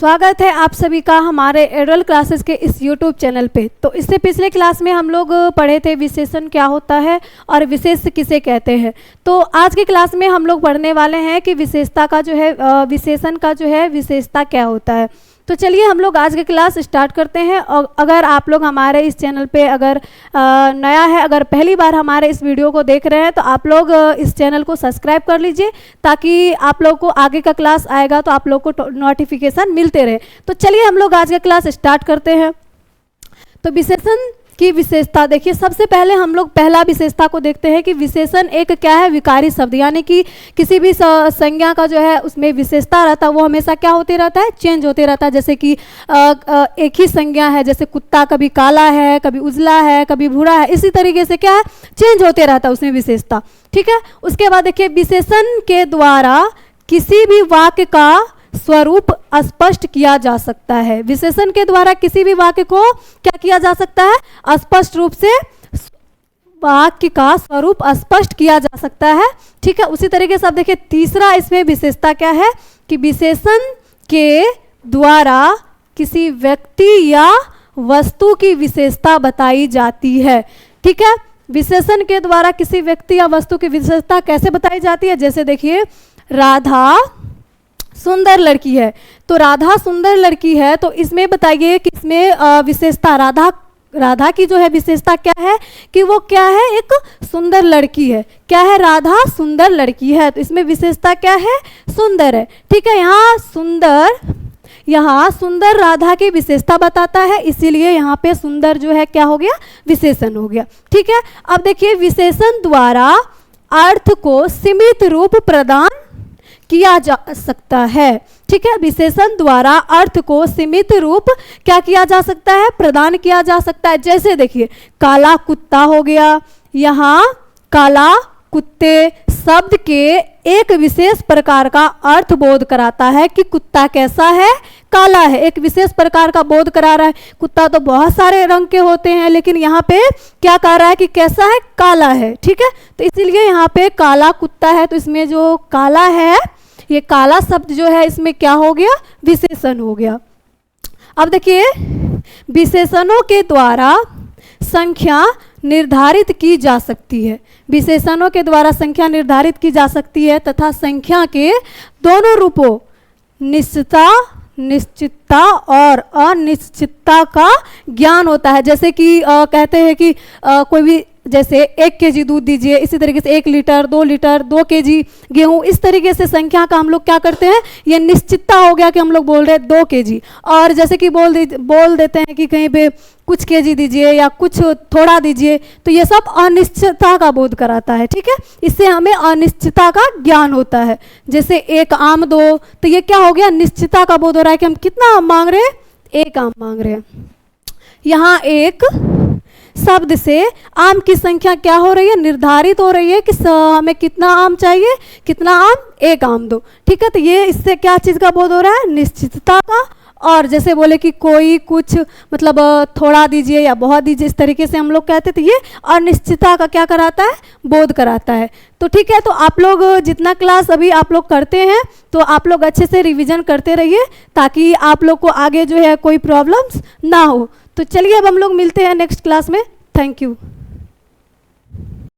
स्वागत है आप सभी का हमारे एडुअल क्लासेस के इस YouTube चैनल पे। तो इससे पिछले क्लास में हम लोग पढ़े थे विशेषण क्या होता है और विशेष किसे कहते हैं। तो आज की क्लास में हम लोग पढ़ने वाले हैं कि विशेषता का जो है विशेषण का जो है विशेषता क्या होता है। तो चलिए हम लोग आज की क्लास स्टार्ट करते हैं। और अगर आप लोग हमारे इस चैनल पे अगर नया है, अगर पहली बार हमारे इस वीडियो को देख रहे हैं तो आप लोग इस चैनल को सब्सक्राइब कर लीजिए ताकि आप लोग को आगे का क्लास आएगा तो आप लोग को नोटिफिकेशन मिलते रहे। तो चलिए हम लोग आज का क्लास स्टार्ट करते हैं। तो विशेषण की विशेषता देखिए, सबसे पहले हम लोग पहला विशेषता को देखते हैं कि विशेषण एक क्या है, विकारी शब्द, यानी कि किसी भी संज्ञा का जो है उसमें विशेषता रहता है वो हमेशा क्या होते रहता है, चेंज होते रहता है। जैसे कि एक ही संज्ञा है, जैसे कुत्ता कभी काला है, कभी उजला है, कभी भूरा है, इसी तरीके से क्या है, चेंज होते रहता है उसमें विशेषता। ठीक है, उसके बाद देखिए विशेषण के द्वारा किसी भी वाक्य का स्वरूप स्पष्ट किया जा सकता है। विशेषण के द्वारा किसी भी वाक्य को क्या किया जा सकता है, स्पष्ट रूप से वाक्य का स्वरूप स्पष्ट किया जा सकता है। ठीक है, उसी तरीके से आप देखिए तीसरा इसमें विशेषता क्या है कि विशेषण के द्वारा किसी व्यक्ति या वस्तु की विशेषता बताई जाती है। ठीक है, विशेषण के द्वारा किसी व्यक्ति या वस्तु की विशेषता कैसे बताई जाती है, जैसे देखिए राधा सुंदर लड़की है, तो राधा सुंदर लड़की है, तो इसमें बताइए कि इसमें विशेषता राधा की जो है विशेषता क्या है कि वो क्या है, एक सुंदर लड़की है। क्या है, राधा सुंदर लड़की है, तो इसमें विशेषता क्या है, सुंदर है। ठीक है, यहाँ सुंदर राधा की विशेषता बताता है, इसीलिए यहाँ पे सुंदर जो है क्या हो गया, विशेषण हो गया। ठीक है, अब देखिए विशेषण द्वारा अर्थ को सीमित रूप प्रदान किया जा सकता है। ठीक है, विशेषण द्वारा अर्थ को सीमित रूप क्या किया जा सकता है, प्रदान किया जा सकता है। जैसे देखिए काला कुत्ता हो गया, यहाँ काला कुत्ते शब्द के एक विशेष प्रकार का अर्थ बोध कराता है कि कुत्ता कैसा है, काला है, एक विशेष प्रकार का बोध करा रहा है। कुत्ता तो बहुत सारे रंग के होते हैं, लेकिन यहाँ पे क्या कह रहा है कि कैसा है, काला है। ठीक है, तो इसीलिए यहाँ पे काला कुत्ता है, तो इसमें जो काला है, ये काला शब्द जो है इसमें क्या हो गया, विशेषण हो गया। अब देखिए विशेषणों के द्वारा संख्या निर्धारित की जा सकती है। विशेषणों के द्वारा संख्या निर्धारित की जा सकती है तथा संख्या के दोनों रूपों निश्चितता और अनिश्चितता का ज्ञान होता है। जैसे कि कहते हैं कि कोई भी, जैसे 1 केजी दूध दीजिए, इसी तरीके से 1 लीटर, 2 लीटर, 2 केजी गेहूं, इस तरीके से संख्या का हम लोग क्या करते हैं, ये निश्चितता हो गया कि हम लोग बोल रहे हैं 2 केजी। और जैसे कि बोल देते हैं कि कहीं पे कुछ केजी दीजिए या कुछ थोड़ा दीजिए, तो ये सब अनिश्चितता का बोध कराता है। ठीक है, इससे हमें अनिश्चितता का ज्ञान होता है। जैसे 1 आम दो, तो ये क्या हो गया, निश्चितता का बोध हो रहा है कि हम कितना आम मांग रहे हैं, 1 आम मांग रहे हैं। यहाँ एक शब्द से आम की संख्या क्या हो रही है, निर्धारित हो रही है कि हमें कितना आम चाहिए, कितना आम, 1 आम दो। ठीक है, तो ये इससे क्या चीज़ का बोध हो रहा है, निश्चितता का। और जैसे बोले कि कोई कुछ मतलब थोड़ा दीजिए या बहुत दीजिए, इस तरीके से हम लोग कहते थे, ये अनिश्चितता का क्या कराता है, बोध कराता है। तो ठीक है, तो आप लोग जितना क्लास अभी आप लोग करते हैं तो आप लोग अच्छे से रिवीजन करते रहिए ताकि आप लोग को आगे जो है कोई प्रॉब्लम्स ना हो। तो चलिए अब हम लोग मिलते हैं नेक्स्ट क्लास में। Thank you.